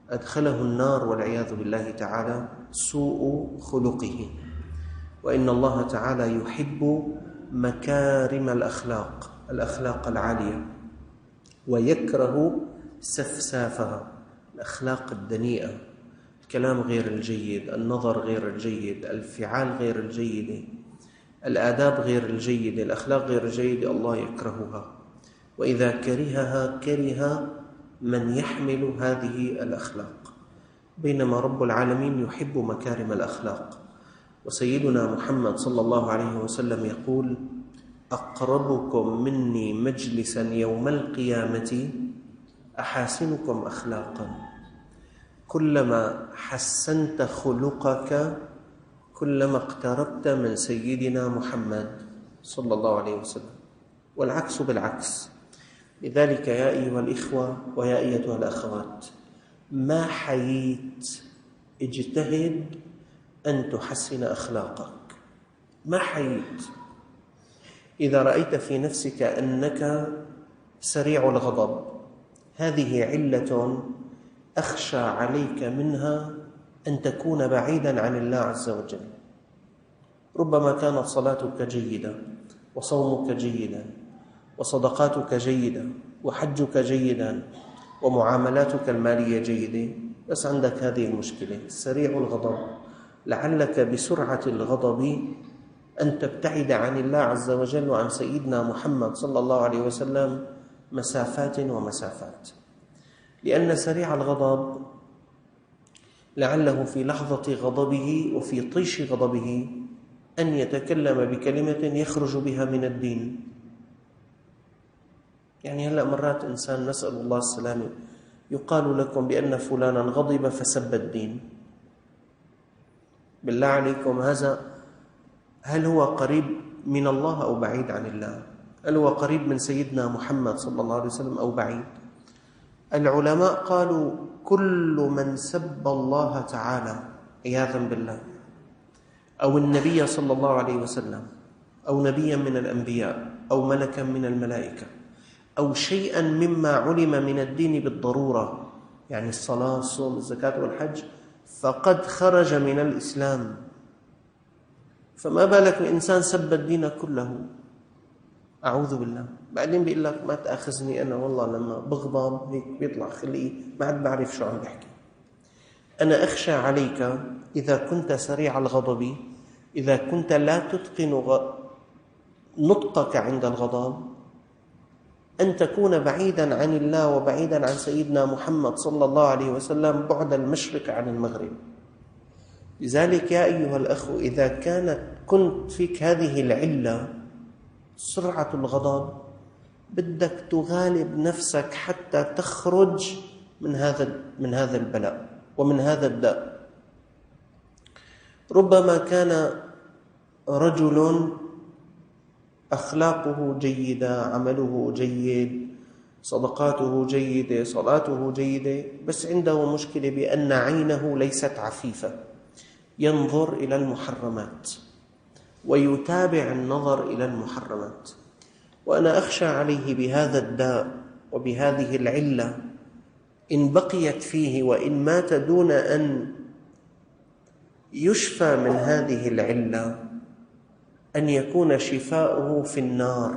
أدخله النار والعياذ بالله تعالى سوء خلقه. وإن الله تعالى يحب مكارم الأخلاق العالية، ويكره سفسافها، الأخلاق الدنيئة، الكلام غير الجيد، النظر غير الجيد، الفعال غير الجيد، الآداب غير الجيدة، الأخلاق غير الجيدة، الله يكرهها. وإذا كرهها كره من يحمل هذه الأخلاق، بينما رب العالمين يحب مكارم الأخلاق. وسيدنا محمد صلى الله عليه وسلم يقول: أقربكم مني مجلسا يوم القيامة أحاسنكم أخلاقا. كلما حسنت خلقك كلما اقتربت من سيدنا محمد صلى الله عليه وسلم، والعكس بالعكس. لذلك يا أيها الإخوة ويا أيتها الأخوات، ما حييت اجتهد أن تحسن أخلاقك، ما حييت. إذا رأيت في نفسك أنك سريع الغضب، هذه علة أخشى عليك منها أن تكون بعيدا عن الله عز وجل. ربما كانت صلاتك جيدة، وصومك جيدا، وصدقاتك جيدة، وحجك جيدا، ومعاملاتك المالية جيدة، بس عندك هذه المشكلة، سريع الغضب. لعلك بسرعة الغضب أن تبتعد عن الله عز وجل وعن سيدنا محمد صلى الله عليه وسلم مسافات ومسافات. لأن سريع الغضب لعله في لحظة غضبه وفي طيش غضبه أن يتكلم بكلمة يخرج بها من الدين. يعني هلأ مرات إنسان، نسأل الله السلامة، يقال لكم بأن فلانا غضب فسب الدين. بالله عليكم، هل هو قريب من الله أو بعيد عن الله؟ هل هو قريب من سيدنا محمد صلى الله عليه وسلم أو بعيد؟ العلماء قالوا: كل من سب الله تعالى عياذا بالله، أو النبي صلى الله عليه وسلم، أو نبيا من الأنبياء، أو ملكا من الملائكة، أو شيئا مما علم من الدين بالضرورة، يعني الصلاة، الصوم، الزكاة والحج، فقد خرج من الإسلام. فما بالك بإنسان سب الدين كله، أعوذ بالله. بعدين بيقول لك: ما تأخذني أنا والله لما بغضب هيك بيطلع خلقي ما عاد بعرف شو عم بحكي. أنا أخشى عليك إذا كنت سريع الغضب، إذا كنت لا تتقن نطقك عند الغضب، أن تكون بعيدا عن الله وبعيدا عن سيدنا محمد صلى الله عليه وسلم بعد المشرق عن المغرب. لذلك يا أيها الأخ، إذا كنت فيك هذه العلة، سرعة الغضب، بدك تغالب نفسك حتى تخرج من هذا البلاء ومن هذا الداء. ربما كان رجل أخلاقه جيدة، عمله جيد، صدقاته جيدة، صلاته جيدة، بس عنده مشكلة بأن عينه ليست عفيفة، ينظر إلى المحرمات ويتابع النظر إلى المحرمات. وأنا أخشى عليه بهذا الداء وبهذه العلة، إن بقيت فيه وإن مات دون أن يشفى من هذه العلة، أن يكون شفاؤه في النار.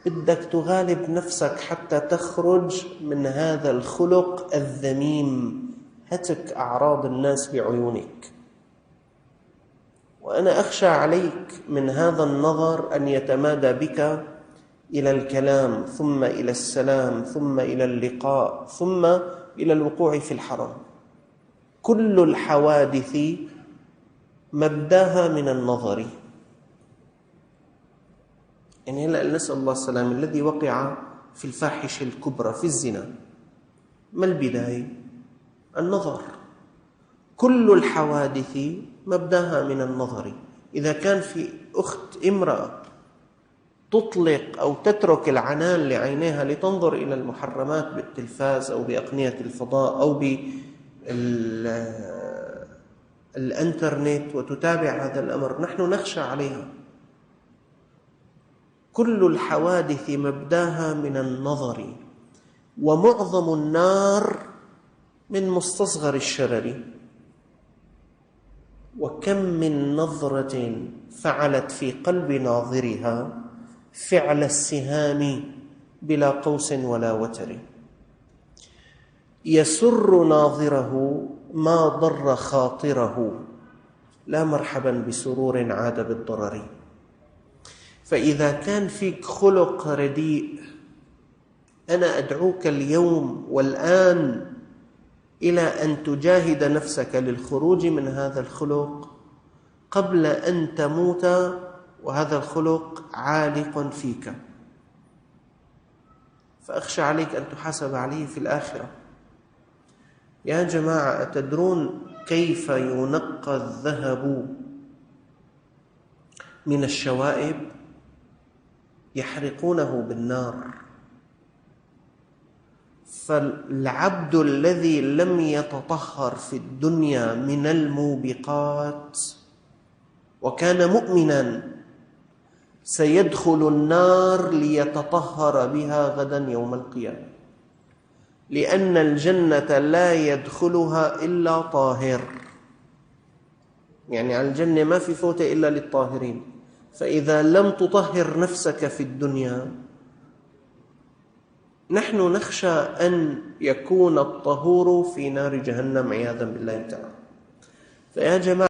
بدك تغالب نفسك حتى تخرج من هذا الخلق الذميم، هتك أعراض الناس بعيونك. وأنا أخشى عليك من هذا النظر أن يتمادى بك إلى الكلام، ثم إلى السلام، ثم إلى اللقاء، ثم إلى الوقوع في الحرام. كل الحوادث مبداها من النظر. يعني هلأ نسأل الله السلام، الذي وقع في الفاحشة الكبرى في الزنا، ما البداية؟ النظر. كل الحوادث مبداها من النظر. إذا كان في أخت امرأة تطلق أو تترك العنان لعينيها لتنظر إلى المحرمات بالتلفاز أو بأقنية الفضاء أو بالإنترنت وتتابع هذا الأمر، نحن نخشى عليها. كل الحوادث مبداها من النظر. ومعظم النار من مستصغر الشرر. وكم من نظرة فعلت في قلب ناظرها فعل السهام بلا قوس ولا وتر. يسر ناظره ما ضر خاطره، لا مرحبا بسرور عاد بالضرر. فإذا كان فيك خلق رديء، أنا أدعوك اليوم والآن إلى أن تجاهد نفسك للخروج من هذا الخلق قبل أن تموت وهذا الخلق عالق فيك، فأخشى عليك أن تحاسب عليه في الآخرة. يا جماعة، أتدرون كيف ينقى الذهب من الشوائب؟ يحرقونه بالنار. فالعبد الذي لم يتطهر في الدنيا من الموبقات وكان مؤمنا سيدخل النار ليتطهر بها غدا يوم القيامة، لأن الجنة لا يدخلها إلا طاهر، يعني على الجنة ما في فوتة إلا للطاهرين. فإذا لم تطهر نفسك في الدنيا، نحن نخشى أن يكون الطهور في نار جهنم عياذا بالله تعالى. فيا جماعة